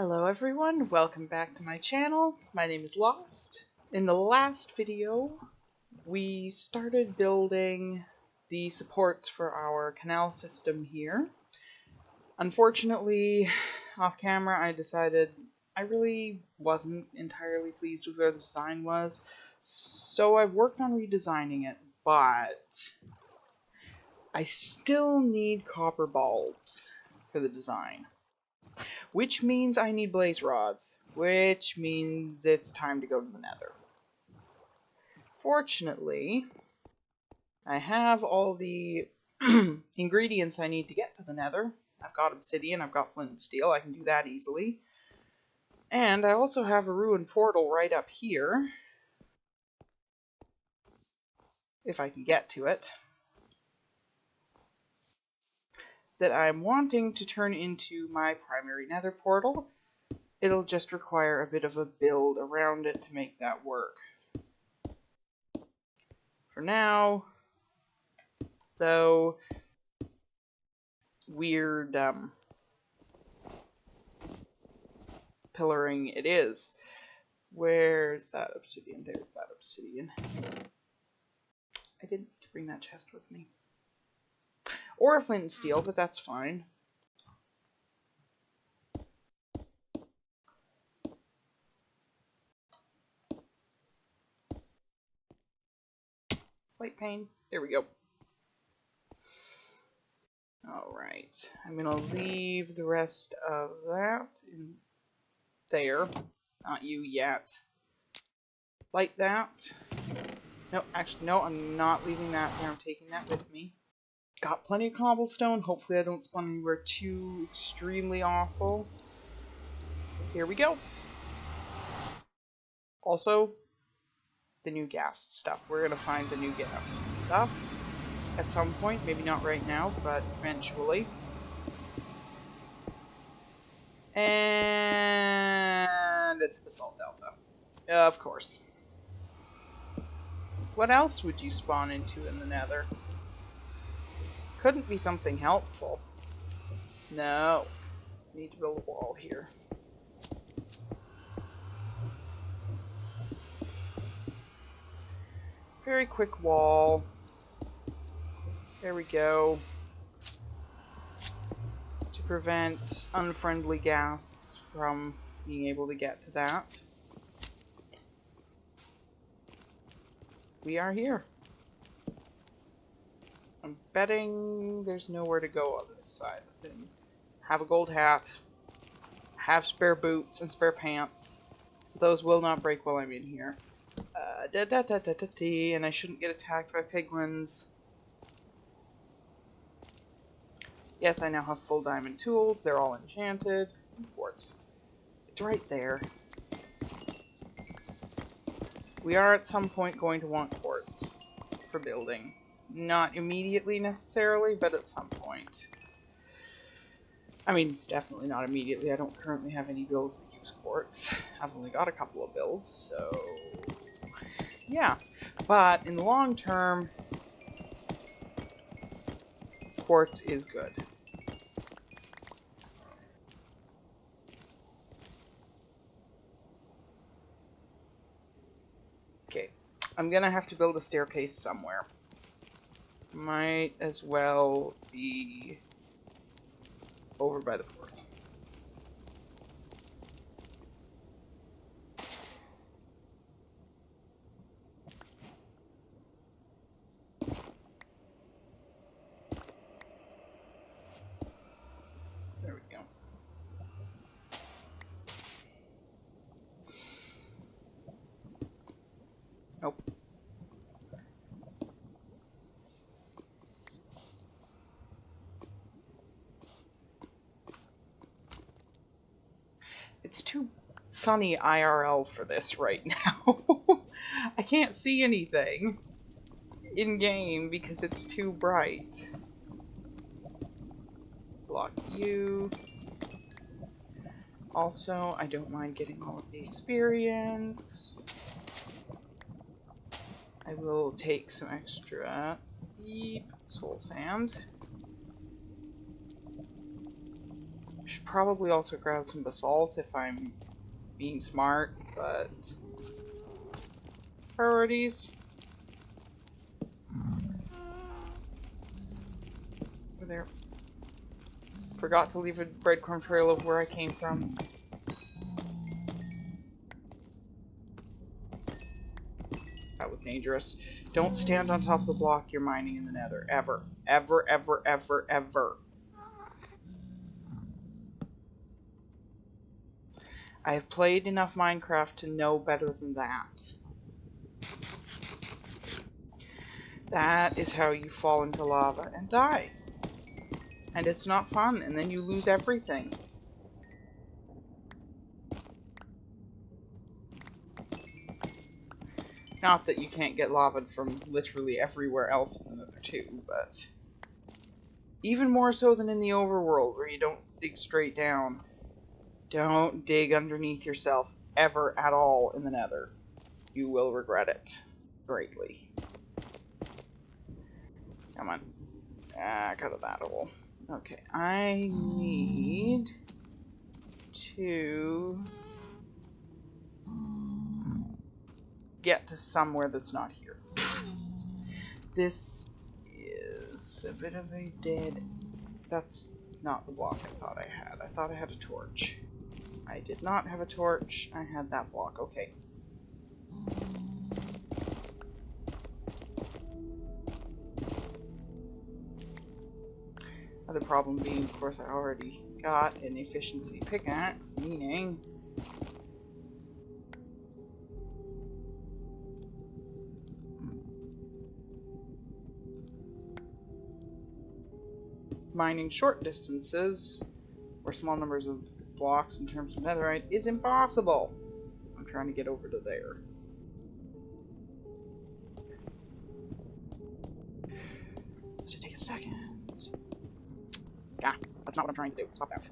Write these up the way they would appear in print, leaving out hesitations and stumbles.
Hello everyone, welcome back to my channel. My name is Lost. In the last video, we started building the supports for our canal system here. Unfortunately, off camera I decided I really wasn't entirely pleased with where the design was, so I've worked on redesigning it, but I still need copper bulbs for the design. Which means I need blaze rods, which means it's time to go to the nether. Fortunately, I have all the ingredients I need to get to the nether. I've got obsidian, I've got flint and steel, I can do that easily. And I also have a ruined portal right up here, if I can get to it, that I'm wanting to turn into my primary nether portal. It'll just require a bit of a build around it to make that work. For now, though, weird pillaring it is. Where's that obsidian? There's that obsidian. I didn't bring that chest with me. Or a flint and steel, but that's fine. Slight pain. There we go. Alright. I'm gonna leave the rest of that in there. Not you yet. Like that. No, actually, no, I'm not leaving that there. I'm taking that with me. Got plenty of cobblestone. Hopefully I don't spawn anywhere too extremely awful. Here we go. Also, the new gas stuff. We're gonna find the new gas stuff at some point. Maybe not right now, but eventually. And it's Basalt Delta. Of course. What else would you spawn into in the nether? Couldn't be something helpful. No. Need to build a wall here. Very quick wall. There we go. To prevent unfriendly ghasts from being able to get to that. We are here. I'm betting there's nowhere to go on this side of things. Have a gold hat. Have spare boots and spare pants. So those will not break while I'm in here. And I shouldn't get attacked by piglins. Yes, I now have full diamond tools. They're all enchanted. Quartz. It's right there. We are at some point going to want quartz for building. Not immediately necessarily, but at some point. I mean, definitely not immediately. I don't currently have any builds that use quartz. I've only got a couple of builds, so yeah. But in the long term, quartz is good. Okay, I'm gonna have to build a staircase somewhere. Might as well be over by the portal. There we go. Nope. It's too sunny IRL for this right now. I can't see anything in-game because it's too bright. Block you. Also, I don't mind getting all of the experience. I will take some extra soul sand. Should probably also grab some basalt if I'm being smart, but priorities. Over there. Forgot to leave a breadcrumb trail of where I came from. That was dangerous. Don't stand on top of the block you're mining in the nether. Ever. Ever, ever, ever, ever. I have played enough Minecraft to know better than that. That is how you fall into lava and die. And it's not fun, and then you lose everything. Not that you can't get lava from literally everywhere else in the Nether too, but even more so than in the overworld where you don't dig straight down. Don't dig underneath yourself ever at all in the Nether. You will regret it greatly. Come on. Cut of that hole. Okay, I need to get to somewhere that's not here. This is a bit of a dead... That's not the block I thought I had. I thought I had a torch. I did not have a torch. I had that block. Okay. Other problem being, of course, I already got an efficiency pickaxe, meaning mining short distances or small numbers of blocks in terms of netherite is impossible. I'm trying to get over to there. Let's just take a second. Yeah, that's not what I'm trying to do. Stop that.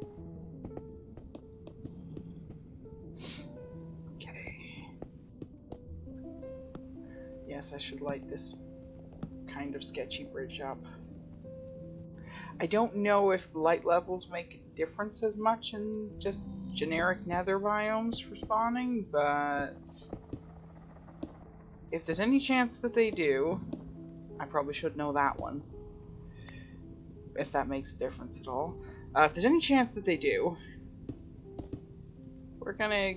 Okay. Yes, I should light this kind of sketchy bridge up. I don't know if light levels make a difference as much in just generic nether biomes for spawning, but if there's any chance that they do, I probably should know that one. If that makes a difference at all. If there's any chance that they do, we're gonna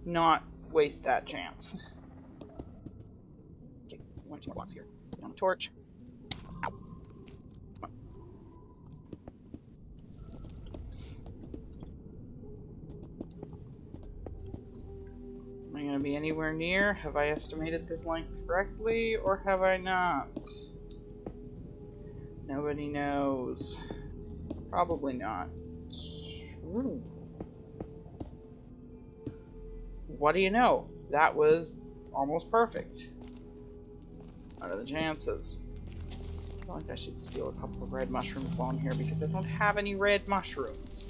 not waste that chance. Okay, 1 or 2 more blocks here. Get on the torch. Ow. Am I going to be anywhere near? Have I estimated this length correctly, or have I not? Nobody knows. Probably not. Ooh. What do you know? That was almost perfect. What are the chances? I feel like I should steal a couple of red mushrooms while I'm here because I don't have any red mushrooms.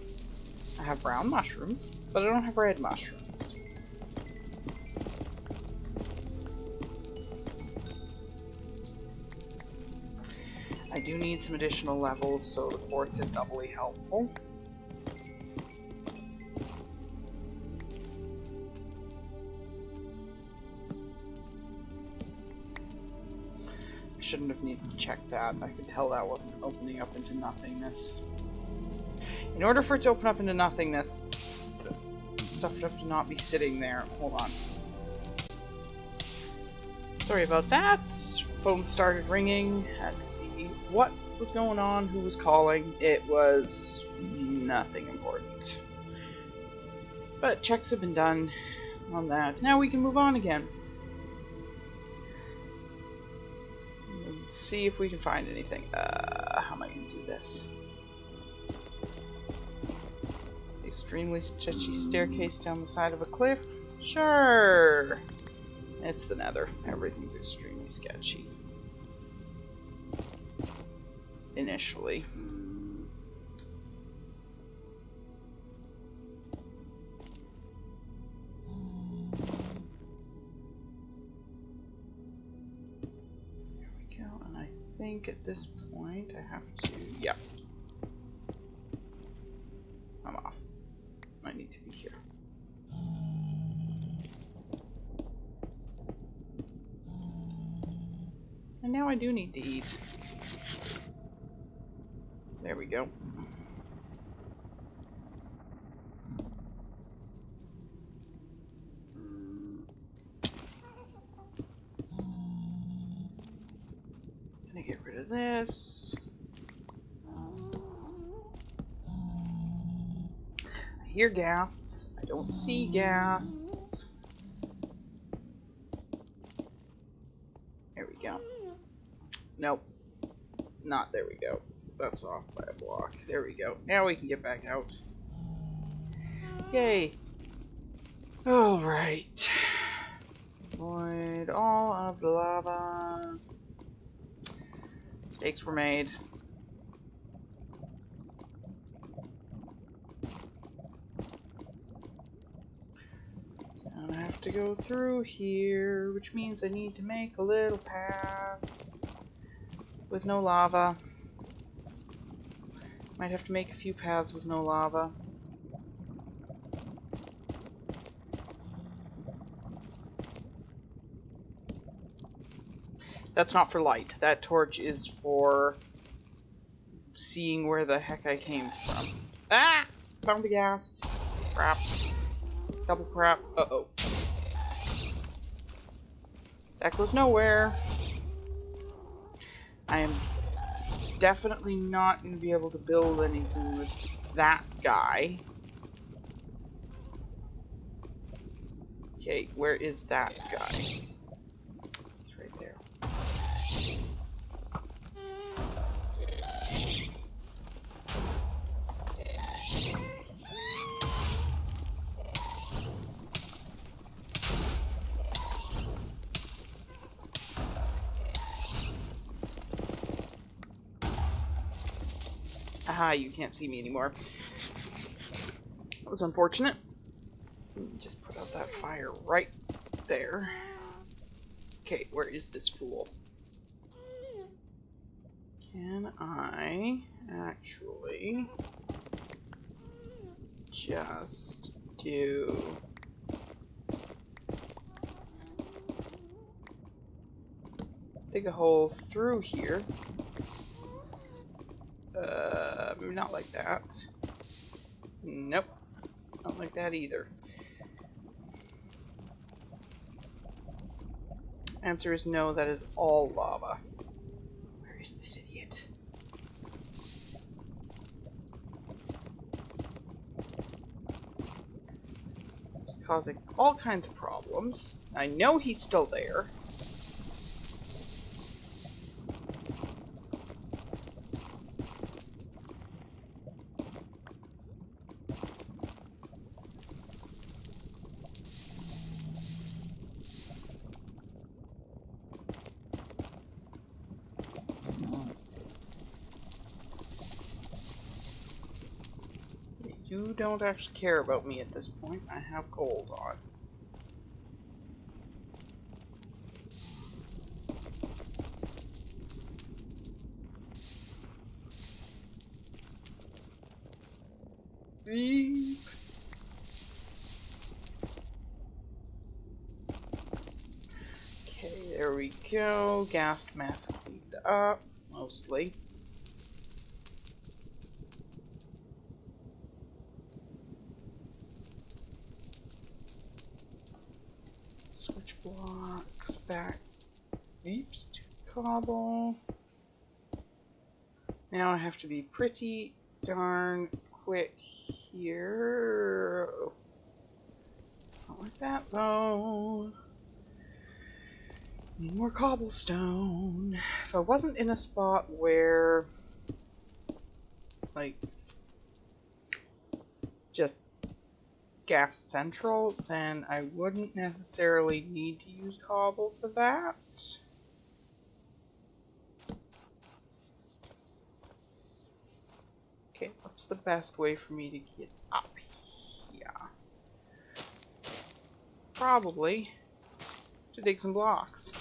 I have brown mushrooms, but I don't have red mushrooms. I do need some additional levels, so the quartz is doubly helpful. I shouldn't have needed to check that. I could tell that wasn't opening up into nothingness. In order for it to open up into nothingness, the stuff would have to not be sitting there. Hold on. Sorry about that. Phone started ringing. Had to see what was going on, who was calling. It was nothing important. But checks have been done on that. Now we can move on again. Let's see if we can find anything. How am I going to do this? Extremely sketchy staircase down the side of a cliff? Sure! It's the nether. Everything's extremely sketchy. Initially. There we go, and I think at this point I have to... yeah. I do need to eat. There we go. Gonna get rid of this. I hear ghasts. I don't see ghasts. There we go. Nope. Not there we go. That's off by a block. There we go. Now we can get back out. Yay. Alright. Avoid all of the lava. Mistakes were made. And I have to go through here, which means I need to make a little path with no lava. Might have to make a few paths with no lava. That's not for light. That torch is for seeing where the heck I came from. Ah! Found the ghast. Crap. Double crap. Uh-oh. That goes nowhere. I am definitely not going to be able to build anything with that guy. Okay, where is that guy? It's right there. Aha, you can't see me anymore. That was unfortunate. Just put out that fire right there. Okay, where is this fool? Can I actually just do... dig a hole through here? Maybe not like that. Nope. Not like that either. Answer is no, that is all lava. Where is this idiot? It's causing all kinds of problems. I know he's still there. You don't actually care about me at this point. I have gold on. Beep. Okay, there we go. Ghast mess cleaned up, mostly. Switch blocks back. Oops, to cobble. Now I have to be pretty darn quick here. Not like that though. Need more cobblestone. If I wasn't in a spot where, like, just gas central, then I wouldn't necessarily need to use cobble for that. Okay, what's the best way for me to get up here? Probably to dig some blocks.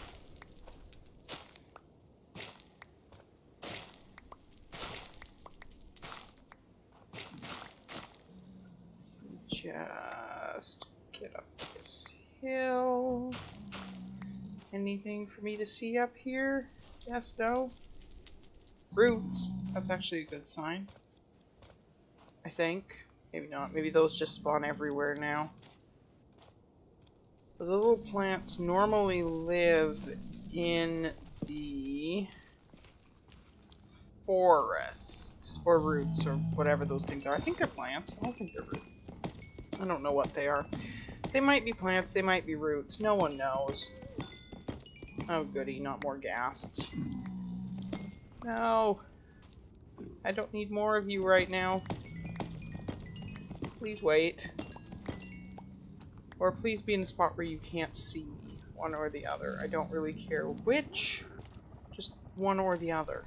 Just get up this hill. Anything for me to see up here? Yes, no. Roots. That's actually a good sign. I think. Maybe not. Maybe those just spawn everywhere now. The little plants normally live in the forest. Or roots, or whatever those things are. I think they're plants. I don't think they're roots. I don't know what they are. They might be plants, they might be roots. No one knows. Oh goody, not more ghasts. No. I don't need more of you right now. Please wait. Or please be in a spot where you can't see one or the other. I don't really care which. Just one or the other.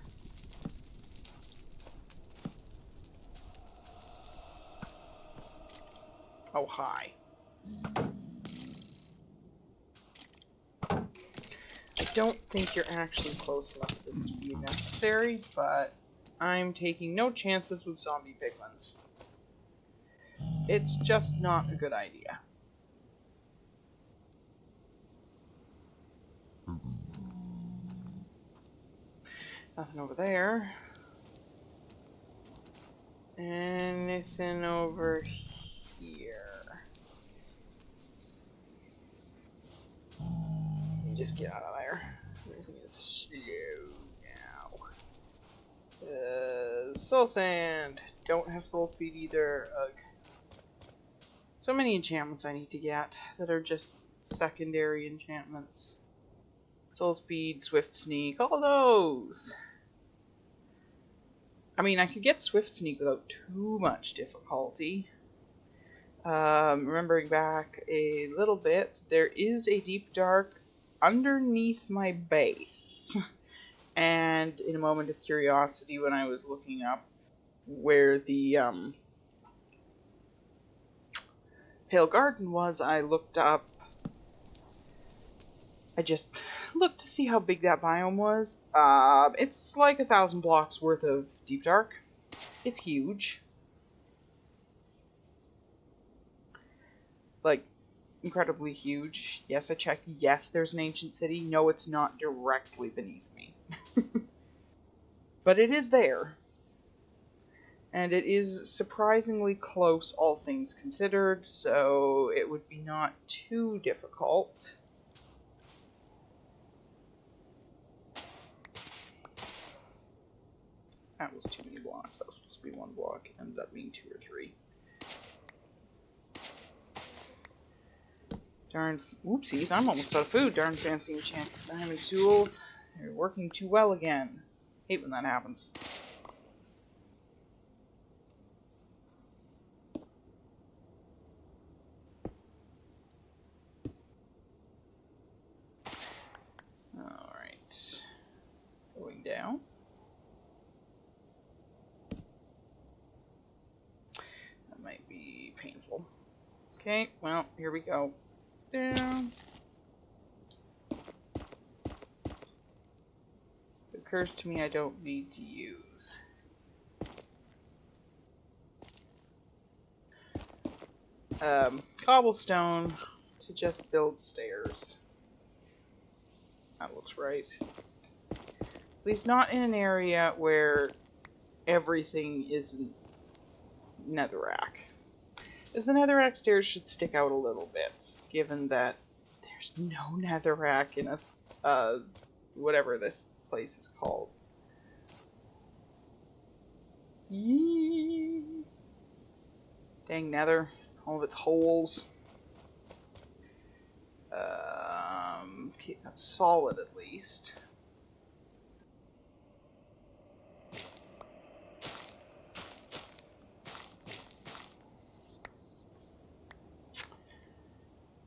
Oh, hi. I don't think you're actually close enough for this to be necessary, but I'm taking no chances with zombie piglins. It's just not a good idea. Nothing over there. Anything over here. You just get out of there. Everything is slow now. Soul sand. Don't have soul speed either. Ugh. So many enchantments I need to get that are just secondary enchantments. Soul speed, swift sneak, all those. I mean, I could get swift sneak without too much difficulty. Remembering back a little bit, there is a deep dark underneath my base. And in a moment of curiosity, when I was looking up where the Pale Garden was, I looked up. I just looked to see how big that biome was. It's like 1,000 blocks worth of deep dark. It's huge. Like, incredibly huge. Yes, I checked. Yes, there's an ancient city. No, it's not directly beneath me. But it is there. And it is surprisingly close, all things considered, so it would be not too difficult. That was too many blocks. That was supposed to be one block. It ended up being 2 or 3. Darn, oopsies, I'm almost out of food. Darn fancy enchanted diamond tools. They're working too well again. Hate when that happens. Alright. Going down. That might be painful. Okay, well, here we go. Down. It occurs to me I don't need to use. Cobblestone to just build stairs. That looks right. At least not in an area where everything is netherrack. As the netherrack stairs should stick out a little bit, given that there's no netherrack in a, whatever this place is called. Yee. Dang nether. All of its holes. Okay, that's solid at least.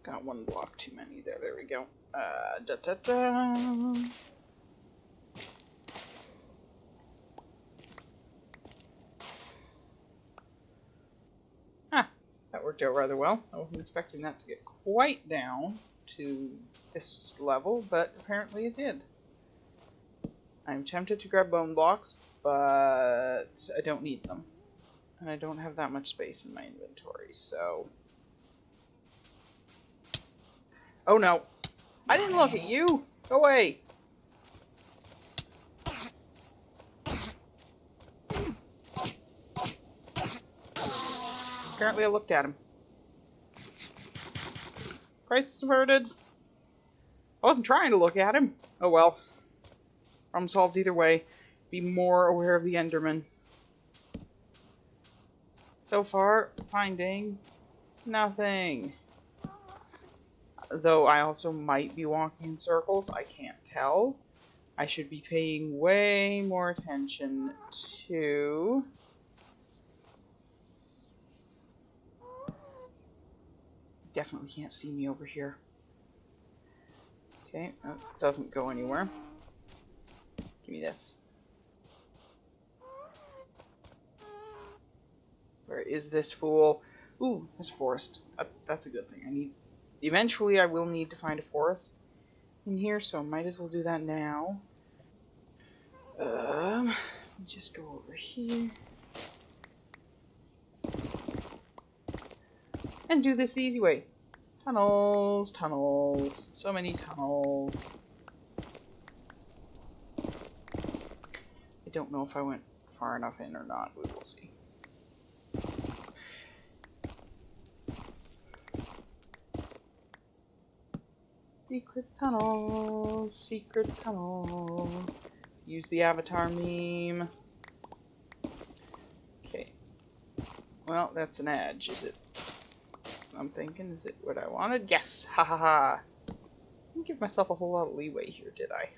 Got one block too many there. There we go. Da da da. Ah, that worked out rather well. I wasn't expecting that to get quite down to this level, but apparently it did. I'm tempted to grab bone blocks, but I don't need them. And I don't have that much space in my inventory, so... Oh no! I didn't look at you! Go away! Apparently I looked at him. Crisis averted. I wasn't trying to look at him. Oh well. Problem solved either way. Be more aware of the Enderman. So far, finding nothing. Though I also might be walking in circles. I can't tell. I should be paying way more attention to... Definitely can't see me over here. Okay, that doesn't go anywhere. Give me this. Where is this fool? Ooh, there's a forest. That's a good thing. I need... Eventually I will need to find a forest in here, so I might as well do that now. Let me just go over here. And do this the easy way. Tunnels, tunnels, so many tunnels. I don't know if I went far enough in or not. We will see. Secret tunnel, secret tunnel. Use the avatar meme. Okay. Well, that's an edge, is it? I'm thinking, is it what I wanted? Yes! Ha ha ha! I didn't give myself a whole lot of leeway here, did I?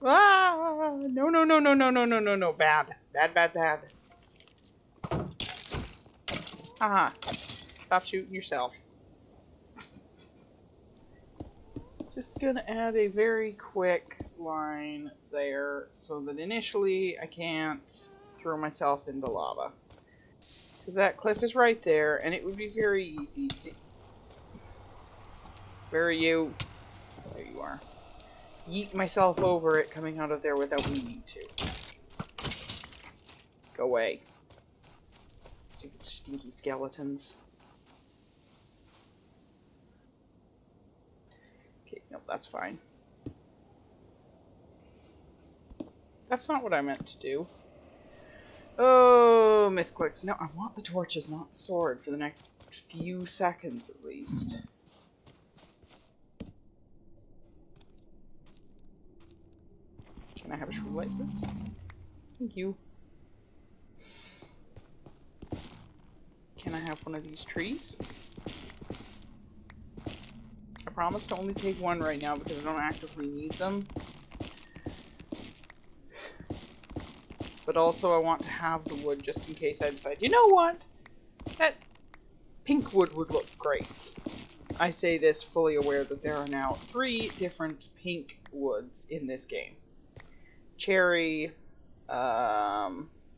Ah! No, no, no, no, no, no, no, no, no. Bad. Bad, bad, bad. Haha. Stop shooting yourself. Just gonna add a very quick line there so that initially I can't throw myself into lava. Because that cliff is right there, and it would be very easy to... Where are you? There you are. Yeet myself over it coming out of there without needing to. Go away. Stupid stinky skeletons. Okay, nope, that's fine. That's not what I meant to do. Oh, misclicks. No, I want the torches, not the sword, for the next few seconds at least. Can I have a shroom light, please? Thank you. Can I have one of these trees? I promise to only take one right now because I don't actively need them. But also I want to have the wood just in case I decide, you know what? That pink wood would look great. I say this fully aware that there are now 3 different pink woods in this game. Cherry,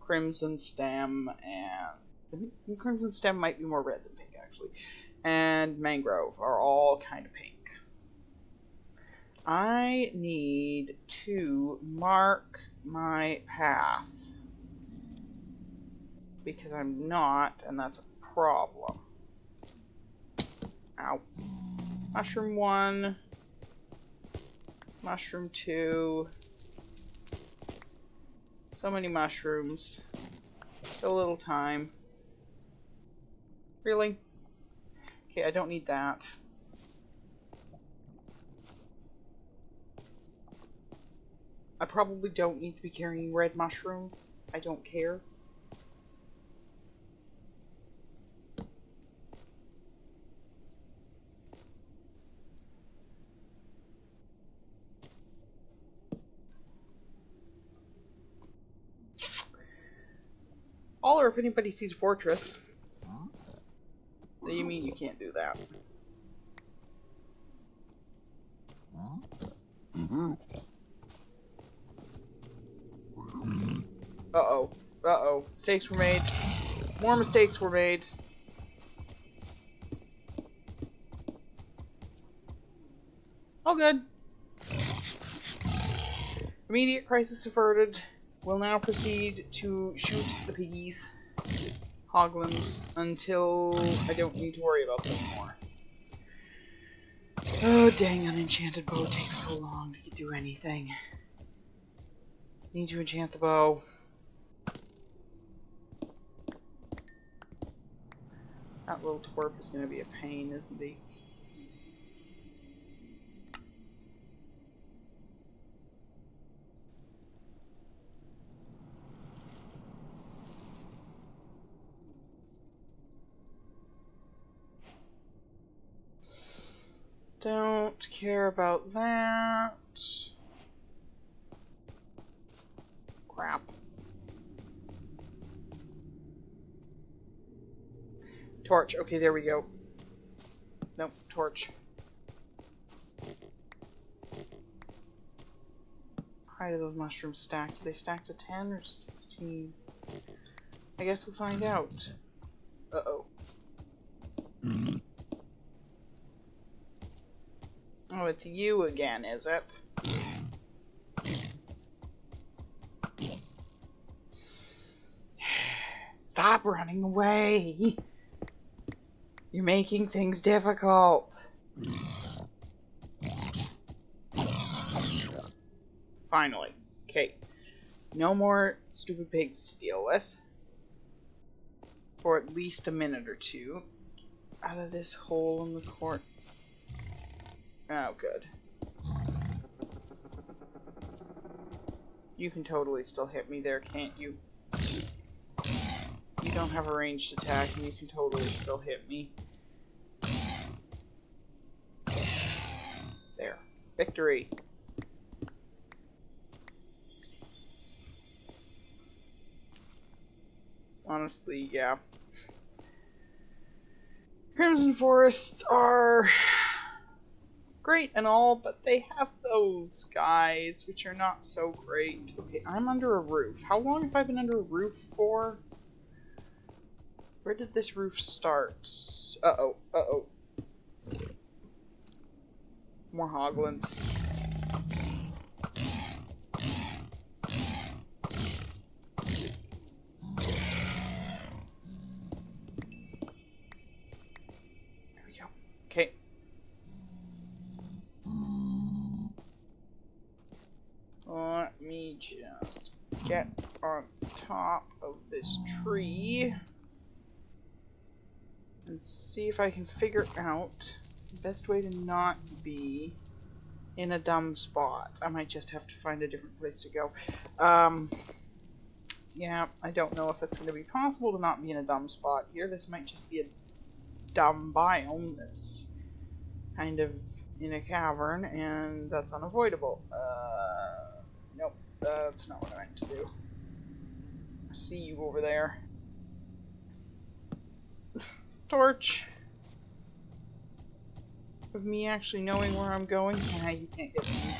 crimson stem, and... Crimson stem might be more red than pink, actually. And mangrove are all kind of pink. I need to mark my path. Because I'm not, and that's a problem. Ow. Mushroom 1. Mushroom 2. So many mushrooms. So little time. Really? Okay, I don't need that. I probably don't need to be carrying red mushrooms. I don't care. Or if anybody sees a fortress. What do you mean you can't do that? Uh-oh. Uh-oh. Mistakes were made. More mistakes were made. All good. Immediate crisis averted. We'll now proceed to shoot the piggies, hoglins, until I don't need to worry about them more. Oh, dang, unenchanted bow takes so long to do anything. Need to enchant the bow. That little twerp is going to be a pain, isn't he? Don't care about that. Crap. Torch. Okay, there we go. Nope, torch. How do those mushrooms stack? Do they stack to 10 or to 16? I guess we'll find out. Uh-oh. Oh, it's you again, is it? Stop running away! You're making things difficult. Finally. Okay. No more stupid pigs to deal with. For at least a minute or two. Out of this hole in the court. Oh, good. You can totally still hit me there, can't you? You don't have a ranged attack, and you can totally still hit me. There. Victory. Honestly, yeah. Crimson Forests are great and all, but they have those guys, which are not so great. Okay, I'm under a roof. How long have I been under a roof for? Where did this roof start? Uh-oh, uh-oh. More hoglins. There we go. Okay. Let me just get on top of this tree and see if I can figure out the best way to not be in a dumb spot. I might just have to find a different place to go. Yeah, I don't know if it's going to be possible to not be in a dumb spot here. This might just be a dumb biome that's kind of in a cavern, and that's unavoidable. Nope, that's not what I meant to do. I see you over there. Torch. Of me actually knowing where I'm going? Nah, you can't get to me.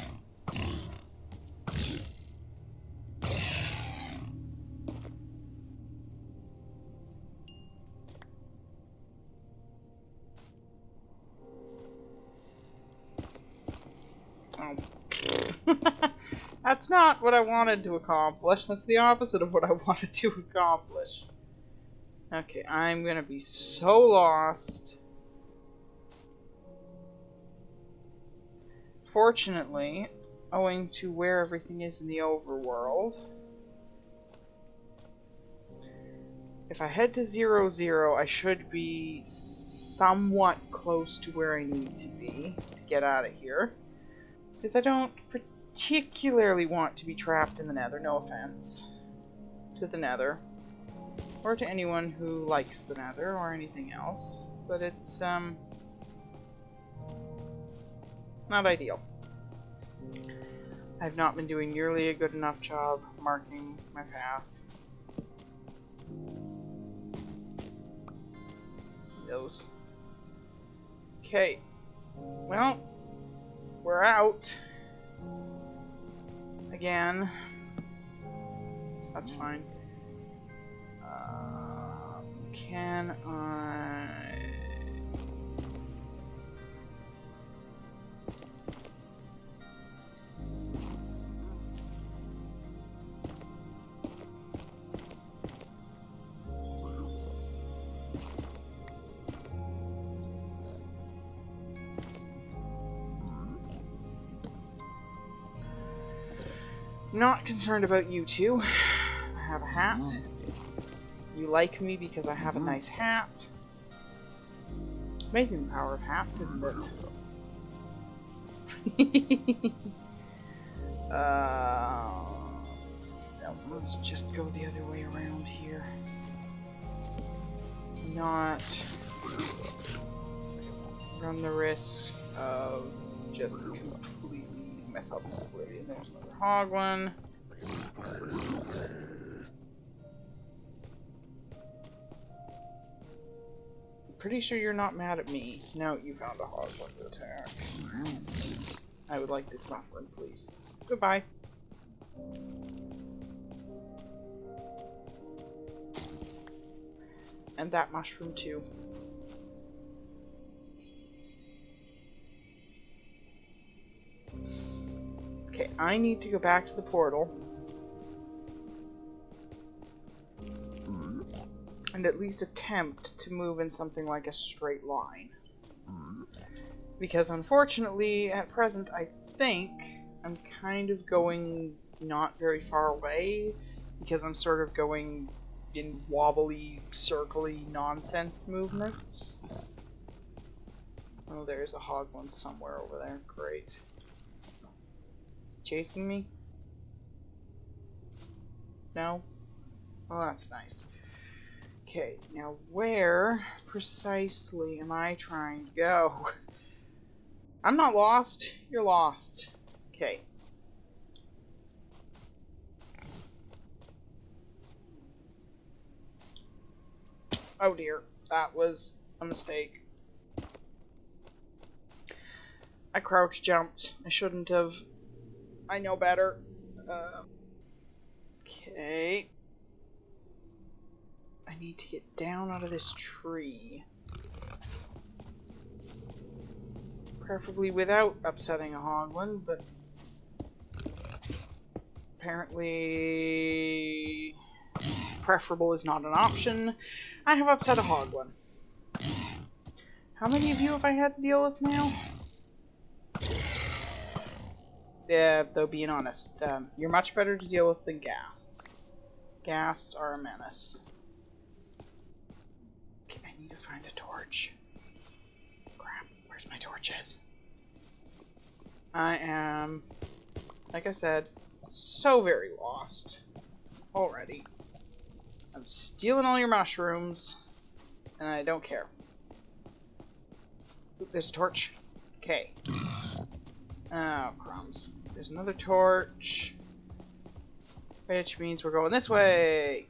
Oh. That's not what I wanted to accomplish. That's the opposite of what I wanted to accomplish. Okay, I'm gonna be so lost. Fortunately, owing to where everything is in the overworld, if I head to 0, I should be somewhat close to where I need to be to get out of here. Because I don't particularly want to be trapped in the nether, no offense to the nether. Or to anyone who likes the nether or anything else. But it's, not ideal. I've not been doing nearly a good enough job marking my paths. Those. Okay. Well, we're out. Again. That's fine. Can I... Not concerned about you two. I have a hat. You like me because I have a nice hat. Amazing the power of hats, isn't it? No, let's just go the other way around here. Not run the risk of just completely mess up the play. And there's another hog one. Pretty sure you're not mad at me. No, you found a hog one to attack. I would like this muffin, please. Goodbye. And that mushroom too. Okay, I need to go back to the portal. And at least attempt to move in something like a straight line. Because unfortunately, at present, I think I'm kind of going not very far away. Because I'm sort of going in wobbly, circly nonsense movements. Oh, there's a hog one somewhere over there. Great. Chasing me? No? Oh, that's nice. Okay, now where precisely am I trying to go? I'm not lost. You're lost. Okay. Oh dear, that was a mistake. I crouch jumped. I shouldn't have. I know better. Okay. I need to get down out of this tree. Preferably without upsetting a hoglin, but apparently preferable is not an option. I have upset a hoglin. How many of you have I had to deal with now? Yeah, though being honest, you're much better to deal with than ghasts. Ghasts are a menace. Okay, I need to find a torch. Crap, where's my torches? I am, like I said, so very lost already. I'm stealing all your mushrooms, and I don't care. Oop, there's a torch. Okay. Oh, crumbs. There's another torch. Which means we're going this way.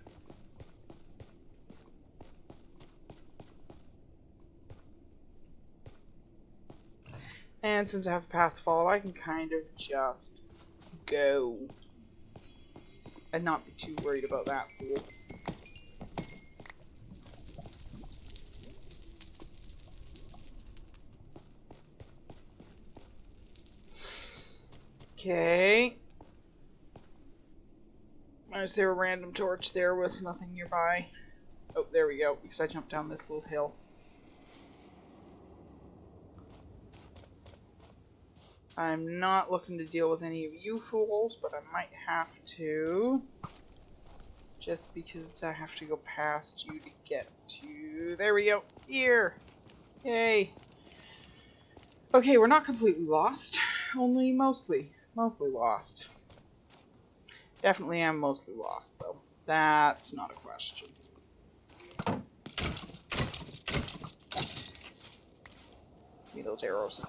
And since I have a path to follow, I can kind of just go. And not be too worried about that fool. Okay. Is there a random torch there with nothing nearby? Oh, there we go, because I jumped down this little hill. I'm not looking to deal with any of you fools, but I might have to. Just because I have to go past you to get to... There we go. Here! Yay! Okay, we're not completely lost. Only mostly lost. Definitely am mostly lost, though. That's not a question. Give me those arrows.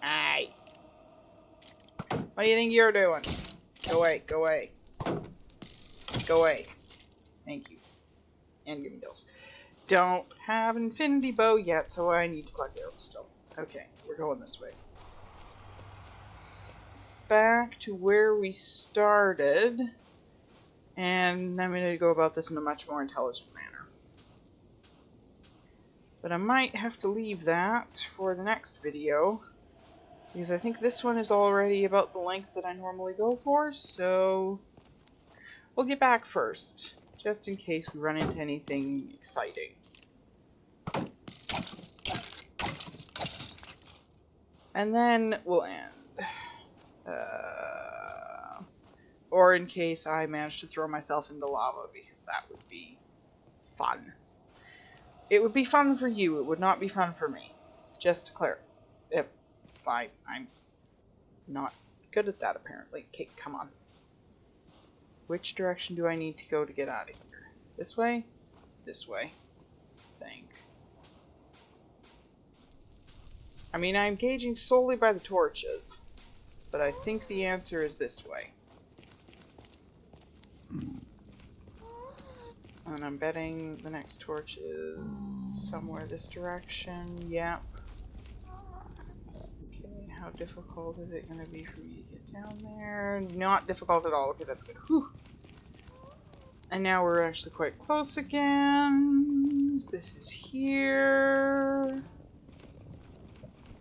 Aye! What do you think you're doing? Go away, go away. Go away. Thank you. And give me those. Don't have an infinity bow yet, so I need to collect arrows still. Okay, we're going this way. Back to where we started. And I'm going to go about this in a much more intelligent manner. But I might have to leave that for the next video. Because I think this one is already about the length that I normally go for, so we'll get back first, just in case we run into anything exciting. And then we'll end. Or in case I manage to throw myself into lava, because that would be fun. It would be fun for you. It would not be fun for me. Just to clear. If I'm not good at that, apparently. Okay, come on. Which direction do I need to go to get out of here? This way? This way. I think. I mean, I'm gauging solely by the torches, but I think the answer is this way. And I'm betting the next torch is somewhere this direction. Yep. Okay, how difficult is it going to be for me to get down there? Not difficult at all. Okay, that's good. Whew. And now we're actually quite close again. This is here.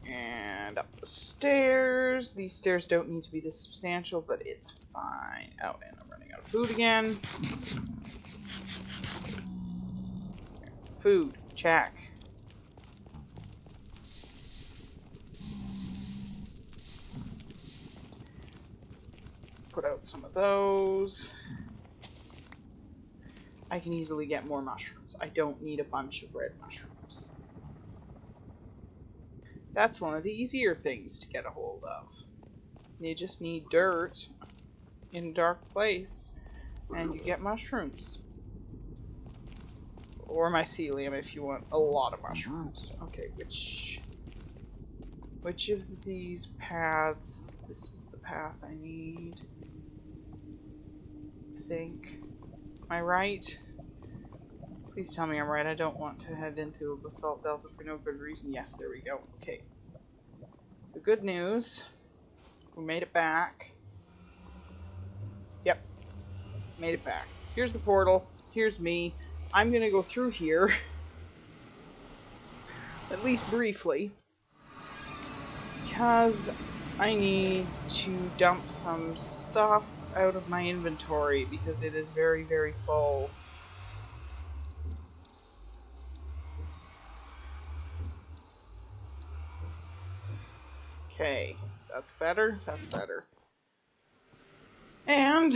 And up the stairs. These stairs don't need to be this substantial, but it's fine. Oh, and I'm running out of food again. Food. Check. Put out some of those. I can easily get more mushrooms. I don't need a bunch of red mushrooms. That's one of the easier things to get a hold of. You just need dirt in a dark place, and you get mushrooms. Or mycelium if you want a lot of mushrooms. Okay, which of these paths? This is the path I need. I think. Am I right? Please tell me I'm right. I don't want to head into a basalt delta for no good reason. Yes, there we go. Okay. So good news. We made it back. Yep. Made it back. Here's the portal. Here's me. I'm gonna go through here. At least briefly. Because I need to dump some stuff out of my inventory because it is very, very full. Okay, that's better. That's better. And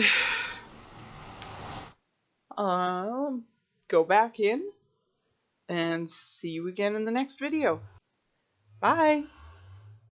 go back in and see you again in the next video. Bye!